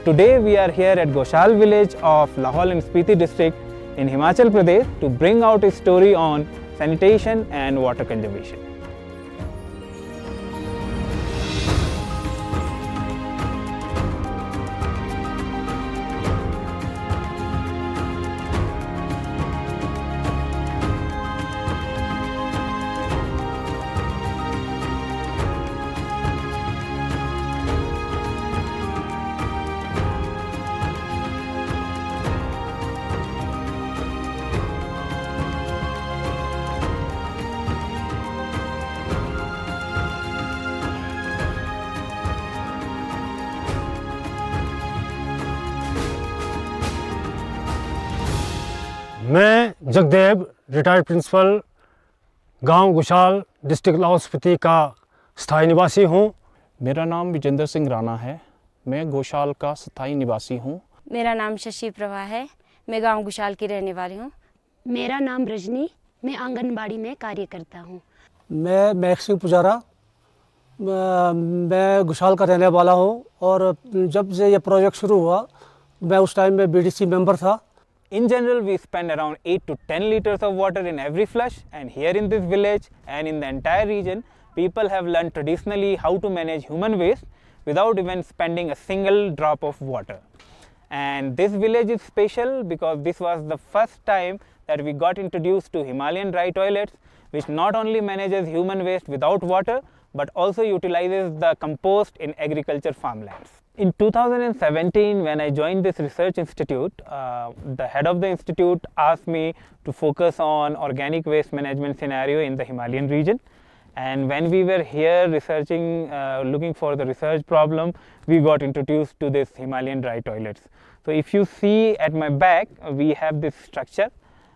today we are here at Goshal village of Lahaul and Spiti district in Himachal Pradesh to bring out a story on sanitation and water conservation. मैं Jagdev retired principal गांव Goshal district Lahaul Spiti का स्थायी निवासी हूं। मेरा नाम विजेंद्र सिंह राणा है। मैं गोशाल का स्थायी निवासी हूं। मेरा नाम शशि प्रभा है। मैं गांव गोशाल की रहने वाली हूं। मेरा नाम रजनी, मैं आंगनबाड़ी में कार्य करता हूं। मैं महक सिंह पुजारा, मैं गोशाल का रहने वाला हूं और जब से ये प्रोजेक्ट शुरू हुआ मैं उस टाइम में बीडीसी मेंबर था। In general, we spend around 8 to 10 liters of water in every flush, and here in this village and in the entire region, people have learned traditionally how to manage human waste without even spending a single drop of water. And this village is special because this was the first time that we got introduced to Himalayan dry toilets, which not only manages human waste without water, but also utilizes the compost in agriculture farmlands. In 2017, when I joined this research institute, the head of the institute asked me to focus on organic waste management scenario in the Himalayan region. And when we were here researching, looking for the research problem, we got introduced to this Himalayan dry toilets. So if you see at my back, we have this structure,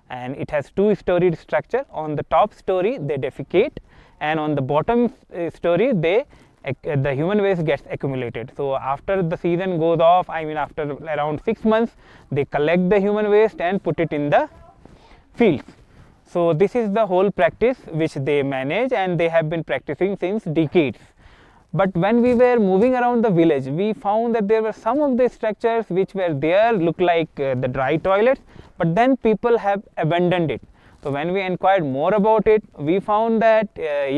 and it has two-storied structure. On the top story, they defecate, and on the bottom story, the human waste gets accumulated. So after the season goes off, I mean after around 6 months, they collect the human waste and put it in the fields. So this is the whole practice which they manage, and they have been practicing since decades. But when we were moving around the village, we found that there were some of the structures which were there look like the dry toilets, but then people have abandoned it. So when we inquired more about it, we found that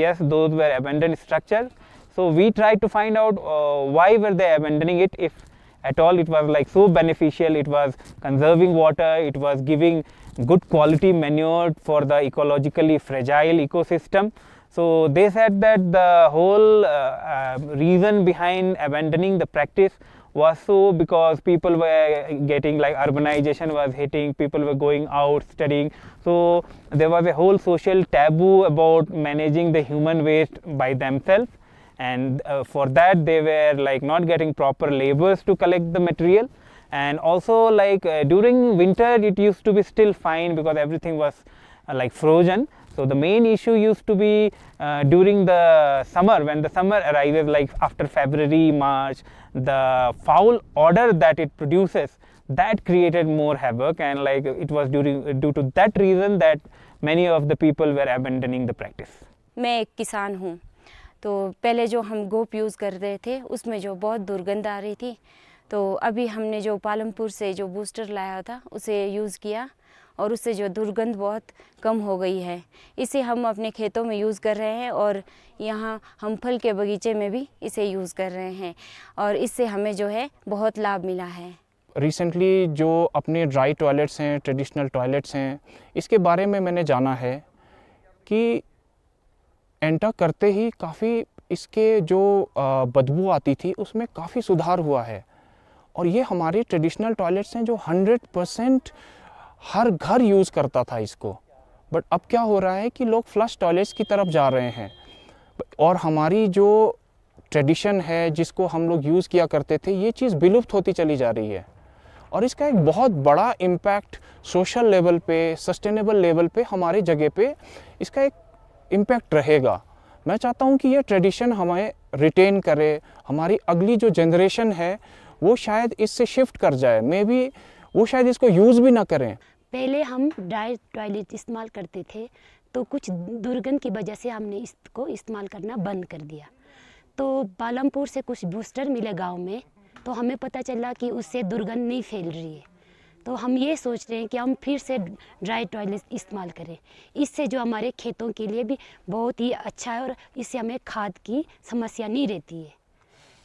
yes, those were abandoned structures. So we tried to find out why were they abandoning it, if at all it was like so beneficial, it was conserving water, it was giving good quality manure for the ecologically fragile ecosystem. So they said that the whole reason behind abandoning the practice was so because people were getting, like, urbanization was hitting, people were going out studying. So there was a whole social taboo about managing the human waste by themselves. And for that they were like not getting proper laborers to collect the material, and also like during winter it used to be still fine because everything was like frozen. So the main issue used to be during the summer, when the summer arises, like after February, March, the foul odor that it produces, that created more havoc, and like it was due to that reason that many of the people were abandoning the practice. मैं एक किसान हूँ। तो पहले जो हम गोप use कर रहे थे उसमें जो बहुत दुर्गंध आ रही थी, तो अभी हमने जो पालमपुर से जो बूस्टर लाया था उसे यूज़ किया और उससे जो दुर्गंध बहुत कम हो गई है। इसे हम अपने खेतों में यूज़ कर रहे हैं और यहाँ हम फल के बगीचे में भी इसे यूज़ कर रहे हैं और इससे हमें जो है बहुत लाभ मिला है। रिसेंटली जो अपने ड्राई टॉयलेट्स हैं, ट्रेडिशनल टॉयलेट्स हैं, इसके बारे में मैंने जाना है कि एंटर करते ही काफ़ी इसके जो बदबू आती थी उसमें काफ़ी सुधार हुआ है। और ये हमारे ट्रेडिशनल टॉयलेट्स हैं जो 100% हर घर यूज़ करता था इसको। बट अब क्या हो रहा है कि लोग फ्लश टॉयलेट्स की तरफ जा रहे हैं और हमारी जो ट्रेडिशन है जिसको हम लोग यूज़ किया करते थे, ये चीज़ विलुप्त होती चली जा रही है। और इसका एक बहुत बड़ा इम्पैक्ट सोशल लेवल पे, सस्टेनेबल लेवल पे, हमारे जगह पे इसका एक इम्पैक्ट रहेगा। मैं चाहता हूँ कि ये ट्रेडिशन हमें रिटेन करे, हमारी अगली जो जनरेशन है वो शायद इससे शिफ्ट कर जाए, मे बी वो शायद इसको यूज़ भी ना करें। पहले हम ड्राई टॉयलेट इस्तेमाल करते थे तो कुछ दुर्गंध की वजह से हमने इसको इस्तेमाल करना बंद कर दिया। तो पालमपुर से कुछ बूस्टर मिले गांव में, तो हमें पता चला कि उससे दुर्गंध नहीं फैल रही है। तो हम ये सोच रहे हैं कि हम फिर से ड्राई टॉयलेट इस्तेमाल करें। इससे जो हमारे खेतों के लिए भी बहुत ही अच्छा है और इससे हमें खाद की समस्या नहीं रहती है।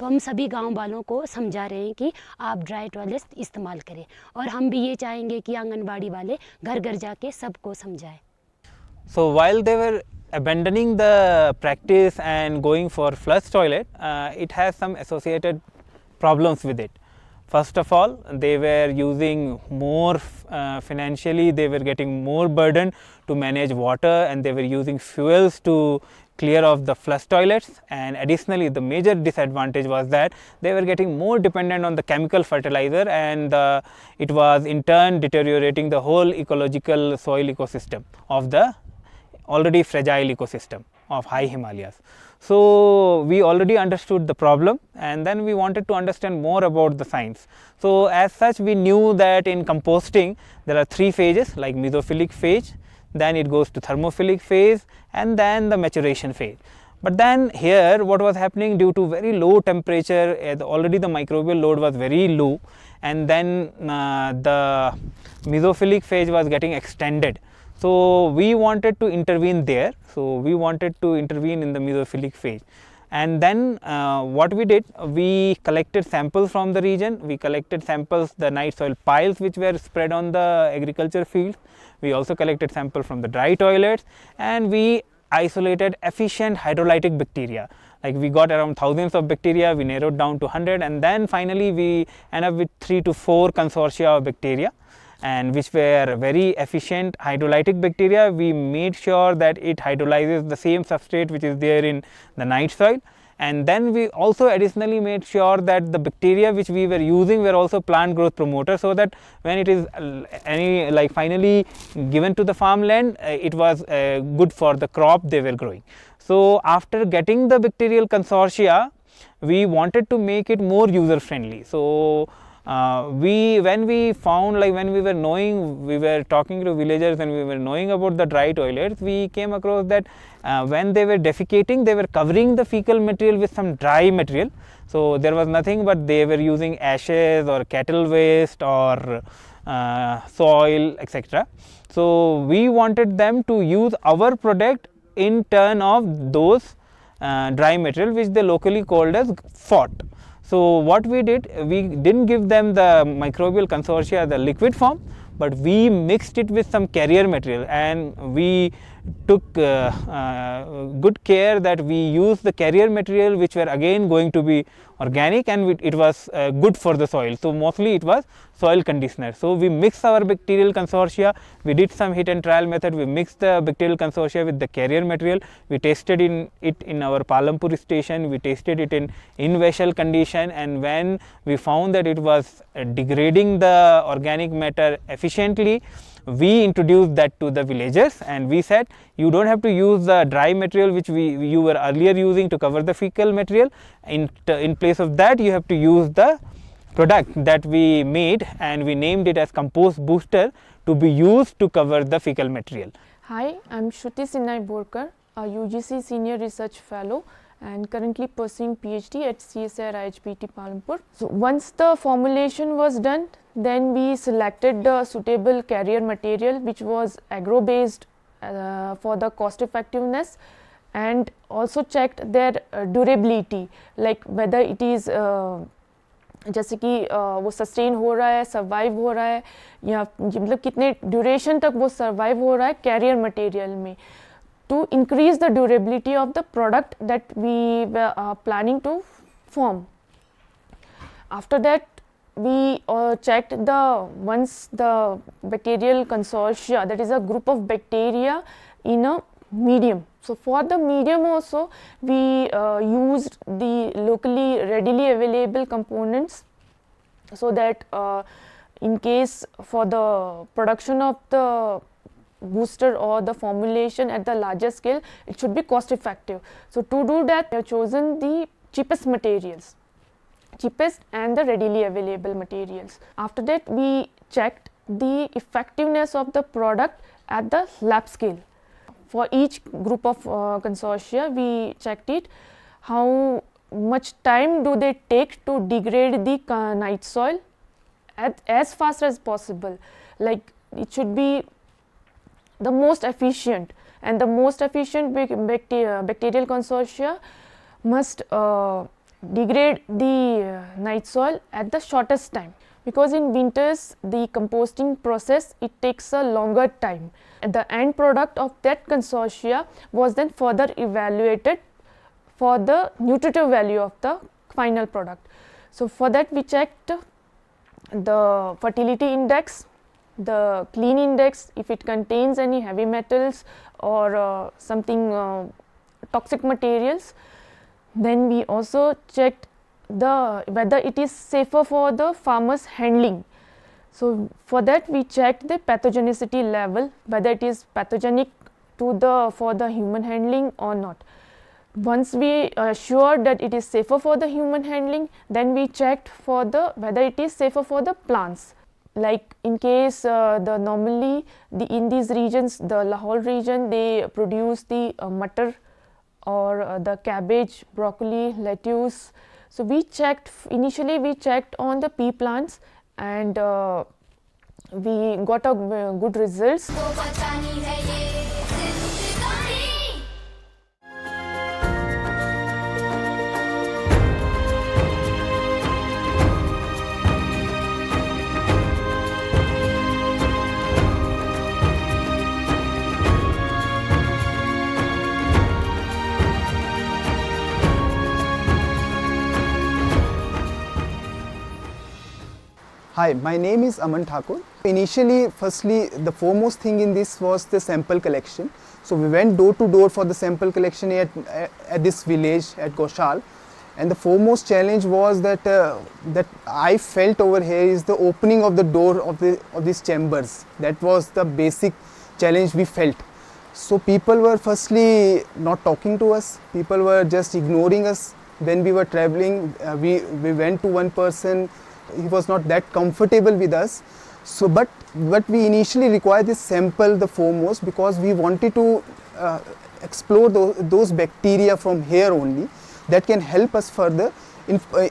तो हम सभी गांव वालों को समझा रहे हैं कि आप ड्राई टॉयलेट इस्तेमाल करें, और हम भी ये चाहेंगे कि आंगनबाड़ी वाले घर घर जाके सबको समझाएं। So while they were abandoning the practice and going for flush toilet, it has some associated problems with it. First of all, they were using more financially, they were getting more burden to manage water, and they were using fuels to clear off the flush toilets. And additionally, the major disadvantage was that they were getting more dependent on the chemical fertilizer, and it was in turn deteriorating the whole ecological soil ecosystem of the already fragile ecosystem of high Himalayas. So we already understood the problem, and then we wanted to understand more about the science. So as such, we knew that in composting there are 3 phases, like mesophilic phase, then it goes to thermophilic phase, and then the maturation phase. But then here what was happening, due to very low temperature, already the microbial load was very low, and then the mesophilic phase was getting extended. So we wanted to intervene there. So we wanted to intervene in the mesophilic phase, and then what we did, we collected samples from the region. We collected samples, the night soil piles which were spread on the agriculture fields. We also collected samples from the dry toilets, and we isolated efficient hydrolytic bacteria. Like we got around thousands of bacteria, we narrowed down to 100, and then finally we end up with 3 to 4 consortia of bacteria, and which were very efficient hydrolytic bacteria. We made sure that it hydrolyzes the same substrate which is there in the night soil, and then we also additionally made sure that the bacteria which we were using were also plant growth promoters, so that when it is finally given to the farmland, it was good for the crop they were growing. So after getting the bacterial consortia, we wanted to make it more user friendly. So when we found, like when we were knowing, we were talking to villagers and we were knowing about the dry toilets, we came across that when they were defecating, they were covering the fecal material with some dry material. So there was nothing but they were using ashes or cattle waste or soil, etc. So we wanted them to use our product in turn of those dry material, which they locally called as FOT. So what we did, we didn't give them the microbial consortia the liquid form, but we mixed it with some carrier material, and we took good care that we used the carrier material which were again going to be organic, and it was good for the soil. So mostly it was soil conditioner. So we mixed our bacterial consortia, we did some hit and trial method, we mixed the bacterial consortia with the carrier material, we tested it in our Palampur station, we tested it in vessel condition, and when we found that it was degrading the organic matter efficiently, we introduced that to the villagers, and we said you don't have to use the dry material which you were earlier using to cover the fecal material. In place of that, you have to use the product that we made, and we named it as compost booster, to be used to cover the fecal material. Hi, I'm Shruti Sinai Borkar, a UGC Senior Research Fellow and currently pursuing PhD at CSIR IHBT Palampur. So once the formulation was done, then we selected the suitable carrier material which was agro based for the cost effectiveness, and also checked their durability, like whether it is जैसे कि वो sustain हो रहा है, survive हो रहा है, या मतलब कितने ड्यूरेशन तक वो सर्वाइव हो रहा है कैरियर मटेरियल में, to increase the durability of the product that we were planning to form. After that, we checked once the bacterial consortia, that is a group of bacteria in a medium. So for the medium also, we used the locally readily available components, so that in case for the production of the booster or the formulation at the larger scale, it should be cost effective. So to do that, we have chosen the cheapest materials, cheapest and the readily available materials. After that, we checked the effectiveness of the product at the lab scale. For each group of consortia, we checked it, how much time do they take to degrade the night soil as fast as possible. Like it should be the most efficient, and the most efficient bacterial consortia must degrade the night soil at the shortest time, because in winters the composting process, it takes a longer time. And the end product of that consortia was then further evaluated for the nutritive value of the final product. So for that we checked the fertility index, the clean index, if it contains any heavy metals or something toxic materials. Then we also checked whether it is safer for the farmers handling. So for that we checked the pathogenicity level, whether it is pathogenic for the human handling or not. Once we assured that it is safer for the human handling, then we checked for whether it is safer for the plants. Like in case normally in these regions, the Lahore region, they produce the matar or the cabbage, broccoli, lettuce. So we checked, initially we checked on the pea plants, and we got a good results. Hi, my name is Aman Thakur. Initially, firstly, the foremost thing in this was the sample collection. So we went door to door for the sample collection at this village at Goshal, and the foremost challenge was that I felt over here is the opening of the door of these chambers. That was the basic challenge we felt. So people were firstly not talking to us. People were just ignoring us. When we were traveling, we went to one person. He was not that comfortable with us. So but we initially required this sample the foremost, because we wanted to explore those bacteria from here only, that can help us further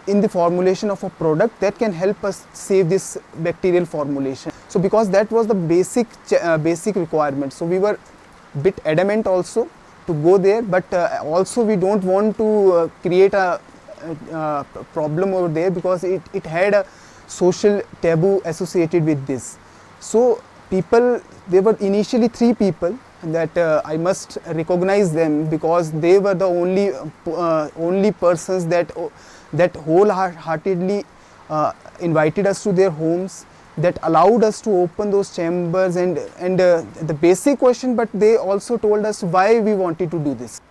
in the formulation of a product that can help us save this bacterial formulation. So because that was the basic requirement, so we were a bit adamant also to go there, but also we don't want to create a problem over there, because it had a social taboo associated with this. So there were initially 3 people that I must recognize them, because they were the only persons that wholeheartedly invited us to their homes, that allowed us to open those chambers and the basic question, but they also told us why we wanted to do this.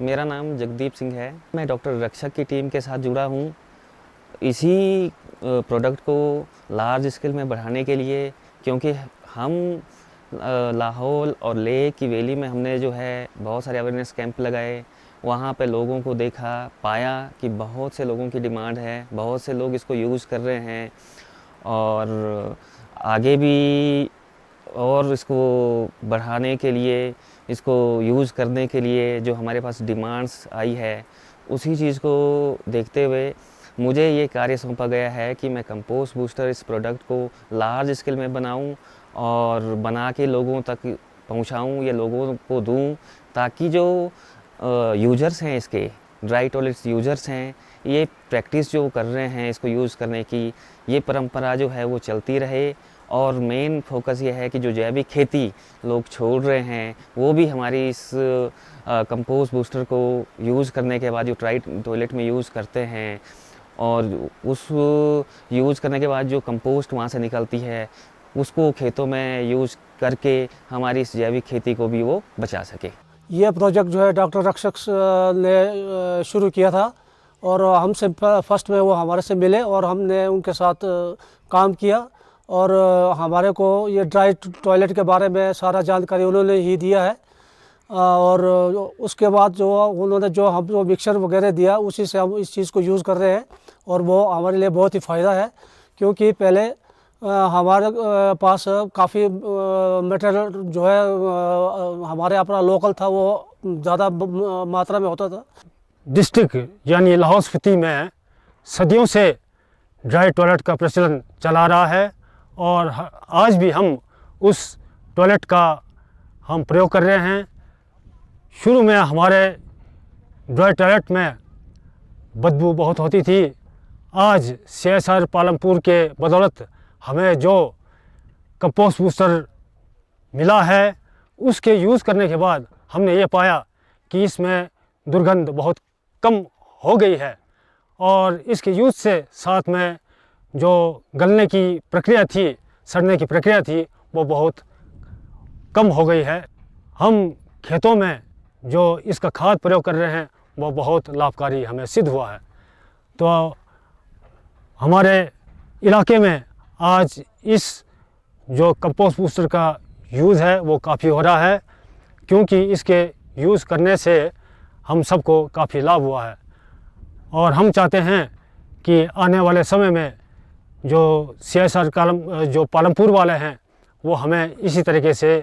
मेरा नाम जगदीप सिंह है। मैं doctor रक्षक की team के साथ जुड़ा हूँ इसी प्रोडक्ट को लार्ज स्केल में बढ़ाने के लिए, क्योंकि हम लाहौल और लेह की वैली में हमने जो है बहुत सारे अवेयरनेस कैंप लगाए। वहाँ पे लोगों को देखा, पाया कि बहुत से लोगों की डिमांड है, बहुत से लोग इसको यूज़ कर रहे हैं, और आगे भी और इसको बढ़ाने के लिए, इसको यूज़ करने के लिए जो हमारे पास डिमांड्स आई है, उसी चीज़ को देखते हुए मुझे ये कार्य सौंपा गया है कि मैं कंपोस्ट बूस्टर इस प्रोडक्ट को लार्ज स्केल में बनाऊं और बना के लोगों तक पहुंचाऊं या लोगों को दूं, ताकि जो यूज़र्स हैं, इसके ड्राई टॉयलेट्स यूज़र्स हैं, ये प्रैक्टिस जो कर रहे हैं इसको यूज़ करने की, ये परंपरा जो है वो चलती रहे। और मेन फोकस ये है कि जो जैविक खेती लोग छोड़ रहे हैं, वो भी हमारी इस कंपोस्ट बूस्टर को यूज़ करने के बाद जो ड्राई टॉयलेट में यूज़ करते हैं, और उस यूज़ करने के बाद जो कंपोस्ट वहाँ से निकलती है, उसको खेतों में यूज़ करके हमारी इस जैविक खेती को भी वो बचा सके। ये प्रोजेक्ट जो है डॉक्टर रक्षक ने शुरू किया था, और हमसे फर्स्ट में वो हमारे से मिले और हमने उनके साथ काम किया, और हमारे को ये ड्राई टॉयलेट के बारे में सारा जानकारी उन्होंने ही दिया है। और उसके बाद जो उन्होंने जो मिक्सर वगैरह दिया, उसी से हम इस चीज़ को यूज़ कर रहे हैं, और वो हमारे लिए बहुत ही फ़ायदा है। क्योंकि पहले हमारे पास काफ़ी मटेरियल जो है हमारे अपना लोकल था, वो ज़्यादा मात्रा में होता था। डिस्ट्रिक्ट यानी लाहौल स्पीति में सदियों से ड्राई टॉयलेट का प्रचलन चला रहा है और आज भी हम उस टॉयलेट का हम प्रयोग कर रहे हैं। शुरू में हमारे ड्राई टॉयलेट में बदबू बहुत होती थी। आज CSR पालमपुर के बदौलत हमें जो कंपोस्ट बूस्टर मिला है, उसके यूज़ करने के बाद हमने ये पाया कि इसमें दुर्गंध बहुत कम हो गई है और इसके यूज़ से साथ में जो गलने की प्रक्रिया थी, सड़ने की प्रक्रिया थी, वो बहुत कम हो गई है। हम खेतों में जो इसका खाद प्रयोग कर रहे हैं वो बहुत लाभकारी हमें सिद्ध हुआ है। तो हमारे इलाके में आज इस जो कंपोस्ट बूस्टर का यूज़ है वो काफ़ी हो रहा है, क्योंकि इसके यूज़ करने से हम सबको काफ़ी लाभ हुआ है और हम चाहते हैं कि आने वाले समय में जो CSR जो पालमपुर वाले हैं वो हमें इसी तरीके से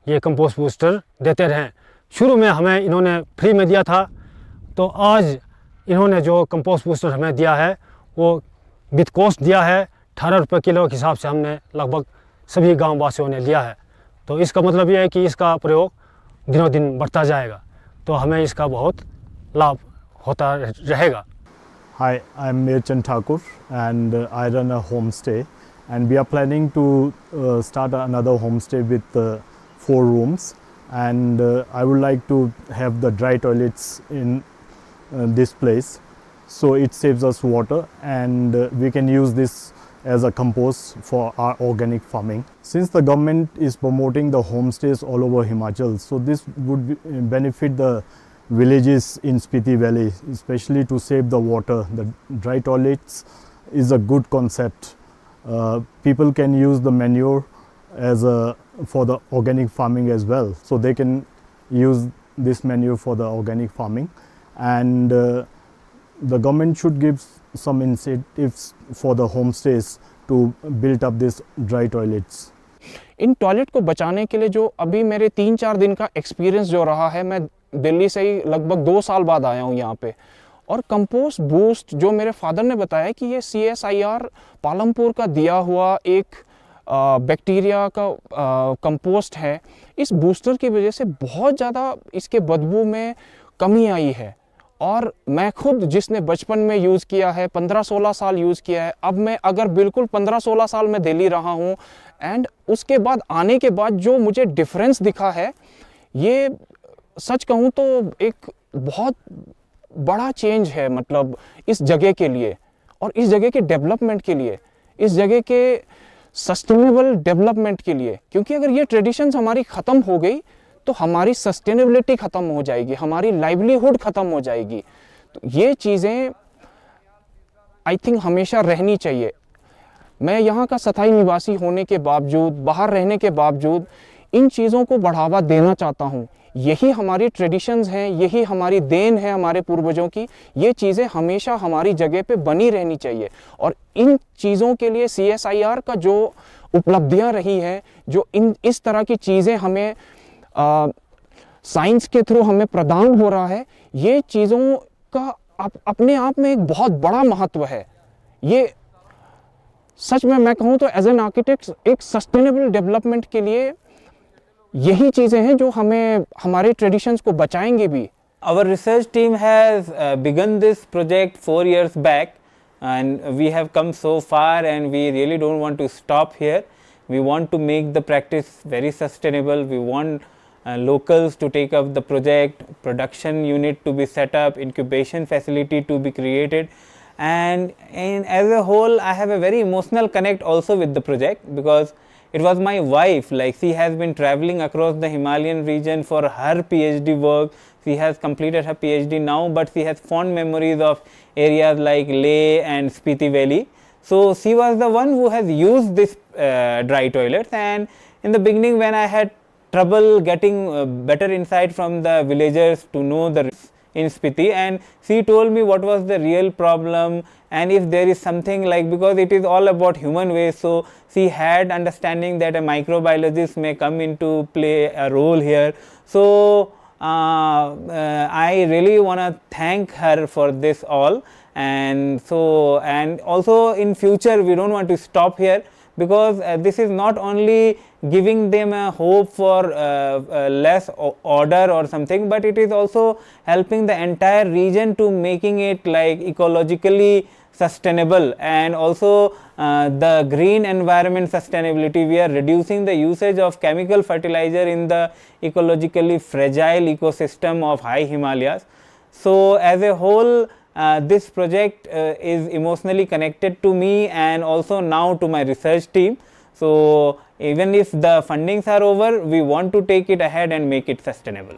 ये कंपोस्ट बूस्टर देते रहें। शुरू में हमें इन्होंने फ्री में दिया था, तो आज इन्होंने जो कंपोस्ट बूस्टर हमें दिया है वो विद कॉस्ट दिया है। 18 रुपये किलो के हिसाब से हमने लगभग सभी गाँव वासियों ने लिया है। तो इसका मतलब ये है कि इसका प्रयोग दिनों दिन बढ़ता जाएगा, तो हमें इसका बहुत लाभ होता रहेगा। Hi, I'm Mirchan Thakur and I run a homestay, and we are planning to start another homestay with 4 rooms, and I would like to have the dry toilets in this place, so it saves us water and we can use this as a compost for our organic farming. Since the government is promoting the homestays all over Himachal, so this would benefit the villages in Spiti Valley, especially to save the water. The dry toilets is a good concept. People can use the manure as for the organic farming as well, so they can use this manure for the organic farming, and the government should give some incentives for the homestays to build up these dry toilets. In toilet को बचाने के लिए जो अभी मेरे 3-4 दिन का experience जो रहा है, मैं दिल्ली से ही लगभग 2 साल बाद आया हूँ यहाँ पे, और कंपोस्ट बूस्ट जो मेरे फादर ने बताया कि ये CSIR पालमपुर का दिया हुआ एक बैक्टीरिया का कंपोस्ट है, इस बूस्टर की वजह से बहुत ज़्यादा इसके बदबू में कमी आई है। और मैं खुद जिसने बचपन में यूज़ किया है, 15-16 साल यूज़ किया है, अब मैं अगर बिल्कुल 15-16 साल में दिल्ली रहा हूँ, एंड उसके बाद आने के बाद जो मुझे डिफरेंस दिखा है, ये सच कहूँ तो एक बहुत बड़ा चेंज है, मतलब इस जगह के लिए और इस जगह के डेवलपमेंट के लिए, इस जगह के सस्टेनेबल डेवलपमेंट के लिए। क्योंकि अगर ये ट्रेडिशंस हमारी ख़त्म हो गई तो हमारी सस्टेनेबिलिटी ख़त्म हो जाएगी, हमारी लाइवलीहुड ख़त्म हो जाएगी। तो ये चीज़ें आई थिंक हमेशा रहनी चाहिए। मैं यहाँ का स्थायी निवासी होने के बावजूद, बाहर रहने के बावजूद इन चीज़ों को बढ़ावा देना चाहता हूँ। यही हमारी ट्रेडिशंस हैं, यही हमारी देन है हमारे पूर्वजों की। ये चीज़ें हमेशा हमारी जगह पे बनी रहनी चाहिए, और इन चीज़ों के लिए CSIR का जो उपलब्धियाँ रही हैं, जो इस तरह की चीज़ें हमें साइंस के थ्रू हमें प्रदान हो रहा है, ये चीज़ों का अपने आप में एक बहुत बड़ा महत्व है। ये सच में मैं कहूँ तो एज एन आर्किटेक्ट एक सस्टेनेबल डेवलपमेंट के लिए यही चीज़ें हैं जो हमें हमारे ट्रेडिशंस को बचाएंगे भी। Our research team has begun this project 4 years back, and we have come so far, and we really don't want to stop here. We want to make the practice very sustainable. We want locals to take up the project, production unit to be set up, incubation facility to be created, and as a whole I have a very emotional connect also with the project, because it was my wife. Like, she has been traveling across the Himalayan region for her PhD work. She has completed her PhD now, but she has fond memories of areas like Leh and Spiti Valley. So she was the one who has used this dry toilets, and in the beginning when I had trouble getting better insight from the villagers to know the in Spiti, and she told me what was the real problem, and if there is something like, because it is all about human waste, so she had understanding that a microbiologist may come into play a role here. So I really want to thank her for this all. And so, and also in future we don't want to stop here, because this is not only giving them a hope for less order or something, but it is also helping the entire region to making it like ecologically sustainable, and also the green environment sustainability. We are reducing the usage of chemical fertilizer in the ecologically fragile ecosystem of high Himalayas. So as a whole, this project is emotionally connected to me and also now to my research team. So even if the fundings are over, we want to take it ahead and make it sustainable.